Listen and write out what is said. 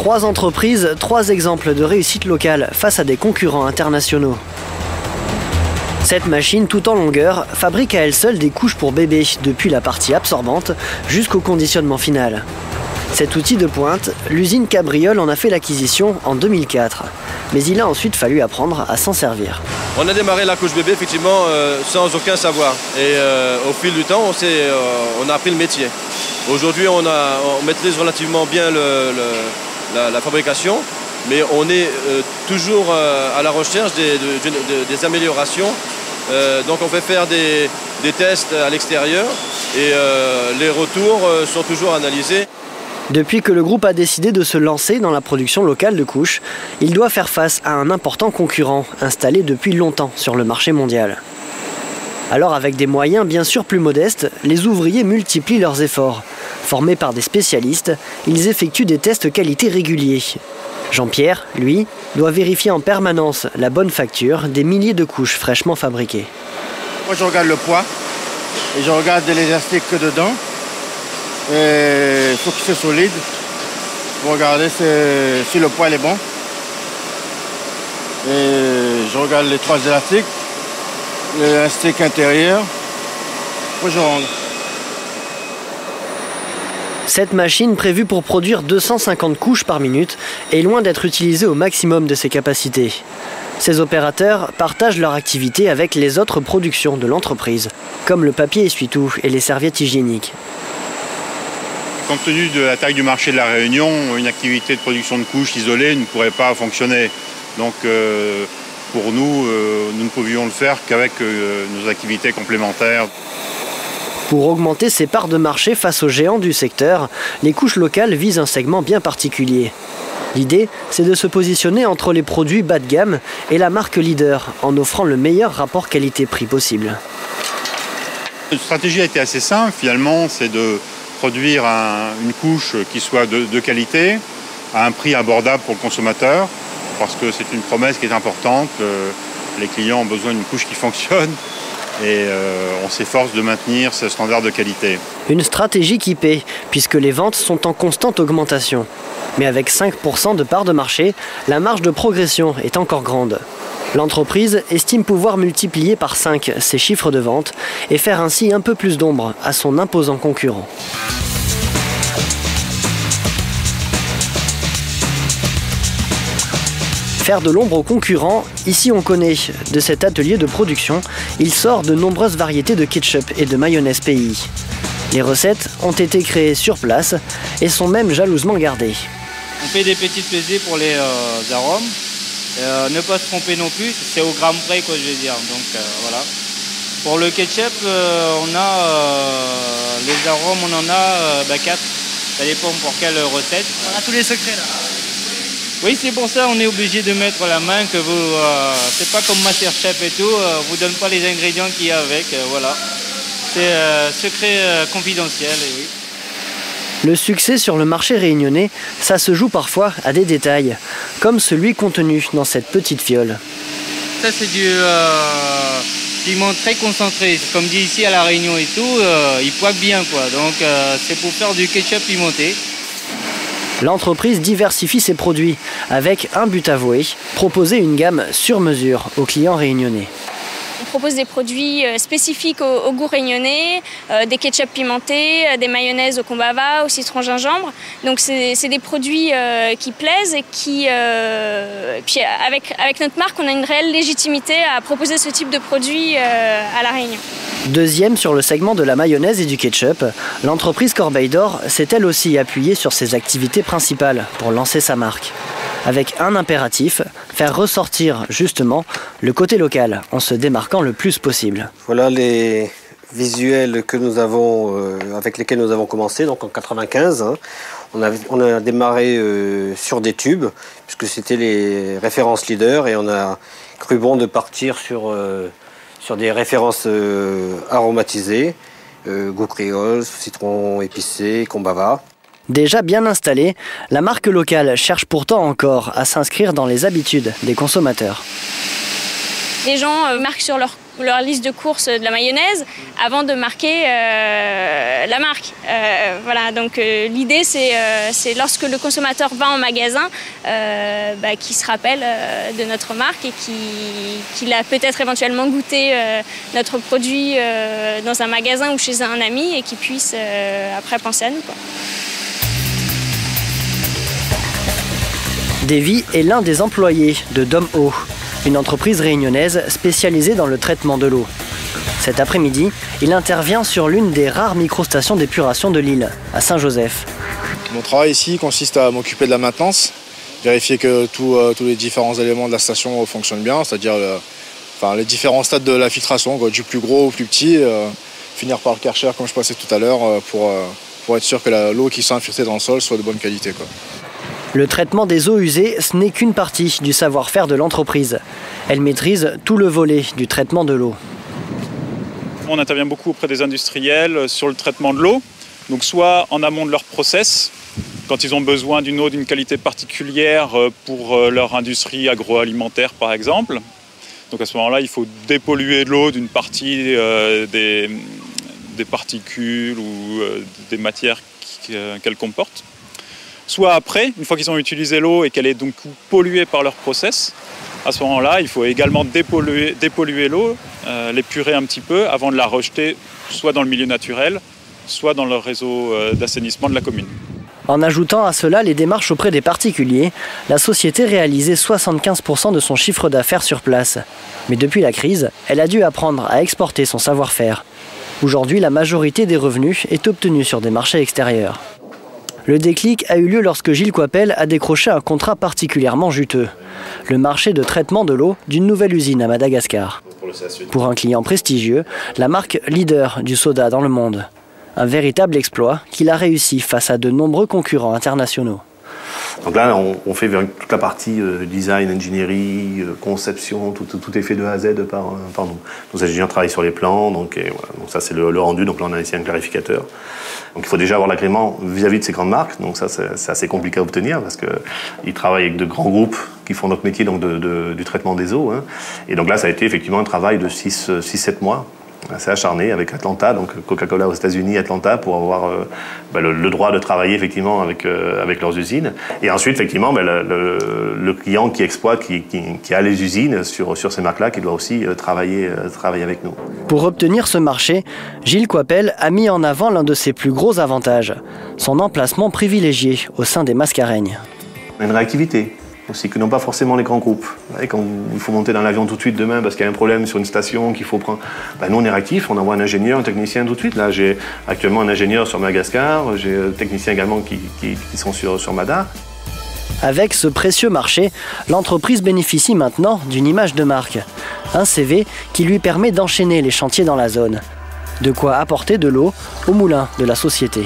3 entreprises, 3 exemples de réussite locale face à des concurrents internationaux. Cette machine, tout en longueur, fabrique à elle seule des couches pour bébés, depuis la partie absorbante jusqu'au conditionnement final. Cet outil de pointe, l'usine Cabriole en a fait l'acquisition en 2004. Mais il a ensuite fallu apprendre à s'en servir. On a démarré la couche bébé effectivement sans aucun savoir. Et au fil du temps, on a appris le métier. Aujourd'hui, on maîtrise relativement bien la fabrication, mais on est toujours à la recherche des améliorations. Donc on fait faire des tests à l'extérieur et les retours sont toujours analysés. Depuis que le groupe a décidé de se lancer dans la production locale de couches, il doit faire face à un important concurrent installé depuis longtemps sur le marché mondial. Alors avec des moyens bien sûr plus modestes, les ouvriers multiplient leurs efforts. Formés par des spécialistes, ils effectuent des tests qualité réguliers. Jean-Pierre, lui, doit vérifier en permanence la bonne facture des milliers de couches fraîchement fabriquées. Moi je regarde le poids et je regarde les élastiques dedans. Il faut qu'il soit solide pour regarder si le poids est bon. Et je regarde les 3 élastiques, l'élastique intérieur. Faut que je rentre. Cette machine, prévue pour produire 250 couches par minute, est loin d'être utilisée au maximum de ses capacités. Ces opérateurs partagent leur activité avec les autres productions de l'entreprise, comme le papier essuie-tout et les serviettes hygiéniques. Compte tenu de la taille du marché de la Réunion, une activité de production de couches isolée ne pourrait pas fonctionner. Donc pour nous, nous ne pouvions le faire qu'avec nos activités complémentaires. Pour augmenter ses parts de marché face aux géants du secteur, les couches locales visent un segment bien particulier. L'idée, c'est de se positionner entre les produits bas de gamme et la marque leader, en offrant le meilleur rapport qualité-prix possible. Notre stratégie a été assez simple, finalement, c'est de produire une couche qui soit de qualité, à un prix abordable pour le consommateur, parce que c'est une promesse qui est importante. Les clients ont besoin d'une couche qui fonctionne et on s'efforce de maintenir ce standard de qualité. Une stratégie qui paie, puisque les ventes sont en constante augmentation. Mais avec 5% de part de marché, la marge de progression est encore grande. L'entreprise estime pouvoir multiplier par 5 ses chiffres de vente et faire ainsi un peu plus d'ombre à son imposant concurrent. Faire de l'ombre aux concurrents, ici on connaît. De cet atelier de production, il sort de nombreuses variétés de ketchup et de mayonnaise pays. Les recettes ont été créées sur place et sont même jalousement gardées. On fait des petites pesées pour les arômes. Ne pas se tromper non plus, c'est au gramme près quoi je veux dire. Donc voilà. Pour le ketchup, on a les arômes, on en a 4. Ça dépend pour quelle recette. On a tous les secrets là. Oui, c'est pour ça on est obligé de mettre la main que vous. C'est pas comme Masterchef et tout. Vous donne pas les ingrédients qu'il y a avec. Voilà. C'est secret confidentiel. Et oui. Le succès sur le marché réunionnais, ça se joue parfois à des détails, comme celui contenu dans cette petite fiole. Ça c'est du piment très concentré, comme dit ici à La Réunion et tout, il poivre bien quoi, donc c'est pour faire du ketchup pimenté. L'entreprise diversifie ses produits, avec un but avoué, proposer une gamme sur mesure aux clients réunionnais. On propose des produits spécifiques au goût réunionnais, des ketchup pimentés, des mayonnaises au combava, au citron gingembre. Donc c'est des produits qui plaisent et qui, puis avec notre marque, on a une réelle légitimité à proposer ce type de produit à La Réunion. Deuxième sur le segment de la mayonnaise et du ketchup, l'entreprise Corbeil d'Or s'est elle aussi appuyée sur ses activités principales pour lancer sa marque. Avec un impératif, faire ressortir justement le côté local en se démarquant le plus possible. Voilà les visuels que nous avons, avec lesquels nous avons commencé, donc en 95. Hein. On a démarré sur des tubes, puisque c'était les références leaders, et on a cru bon de partir sur des références aromatisées, goût créole, citron épicé, combava. Déjà bien installée, la marque locale cherche pourtant encore à s'inscrire dans les habitudes des consommateurs. Les gens marquent sur leur leur liste de courses de la mayonnaise avant de marquer la marque. Voilà, donc l'idée c'est lorsque le consommateur va en magasin qu'il se rappelle de notre marque et qu'il a peut-être éventuellement goûté notre produit dans un magasin ou chez un ami et qu'il puisse après penser à nous, quoi. Davy est l'un des employés de Dom-Eau, une entreprise réunionnaise spécialisée dans le traitement de l'eau. Cet après-midi, il intervient sur l'une des rares microstations d'épuration de l'île, à Saint-Joseph. Mon travail ici consiste à m'occuper de la maintenance, vérifier que tous les différents éléments de la station fonctionnent bien, c'est-à-dire les différents stades de la filtration, quoi, du plus gros au plus petit, finir par le Karcher comme je passais tout à l'heure, pour être sûr que l'eau qui soit infiltrée dans le sol soit de bonne qualité, quoi. Le traitement des eaux usées, ce n'est qu'une partie du savoir-faire de l'entreprise. Elle maîtrise tout le volet du traitement de l'eau. On intervient beaucoup auprès des industriels sur le traitement de l'eau, donc soit en amont de leur process, quand ils ont besoin d'une eau d'une qualité particulière pour leur industrie agroalimentaire par exemple. Donc à ce moment-là, il faut dépolluer de l'eau d'une partie des particules ou des matières qu'elle comporte. Soit après, une fois qu'ils ont utilisé l'eau et qu'elle est donc polluée par leur process, à ce moment-là, il faut également dépolluer l'eau, l'épurer un petit peu avant de la rejeter soit dans le milieu naturel, soit dans le réseau d'assainissement de la commune. En ajoutant à cela les démarches auprès des particuliers, la société réalisait 75% de son chiffre d'affaires sur place. Mais depuis la crise, elle a dû apprendre à exporter son savoir-faire. Aujourd'hui, la majorité des revenus est obtenue sur des marchés extérieurs. Le déclic a eu lieu lorsque Gilles Coipel a décroché un contrat particulièrement juteux. Le marché de traitement de l'eau d'une nouvelle usine à Madagascar. Pour un client prestigieux, la marque leader du soda dans le monde. Un véritable exploit qu'il a réussi face à de nombreux concurrents internationaux. Donc là, on fait toute la partie design, ingénierie, conception, tout est fait de A à Z par nous. Nos ingénieurs travaillent sur les plans, donc ça c'est le rendu, donc là on a ici un clarificateur. Donc il faut déjà avoir l'agrément vis-à-vis de ces grandes marques, donc ça c'est assez compliqué à obtenir parce qu'ils travaillent avec de grands groupes qui font notre métier donc du traitement des eaux. Hein. Et donc là ça a été effectivement un travail de 6-7 mois. Assez acharné avec Atlanta, donc Coca-Cola aux États-Unis, Atlanta, pour avoir le droit de travailler effectivement avec leurs usines. Et ensuite, effectivement, le client qui exploite, qui a les usines sur ces marques-là, qui doit aussi travailler avec nous. Pour obtenir ce marché, Gilles Coipel a mis en avant l'un de ses plus gros avantages, son emplacement privilégié au sein des Mascareignes. On a une réactivité aussi que n'ont pas forcément les grands groupes. Et quand il faut monter dans l'avion tout de suite demain parce qu'il y a un problème sur une station qu'il faut prendre, nous on est réactifs, on envoie un ingénieur, un technicien tout de suite. Là j'ai actuellement un ingénieur sur Madagascar, j'ai un technicien également qui sont sur Mada. Avec ce précieux marché, l'entreprise bénéficie maintenant d'une image de marque. Un CV qui lui permet d'enchaîner les chantiers dans la zone. De quoi apporter de l'eau au moulin de la société.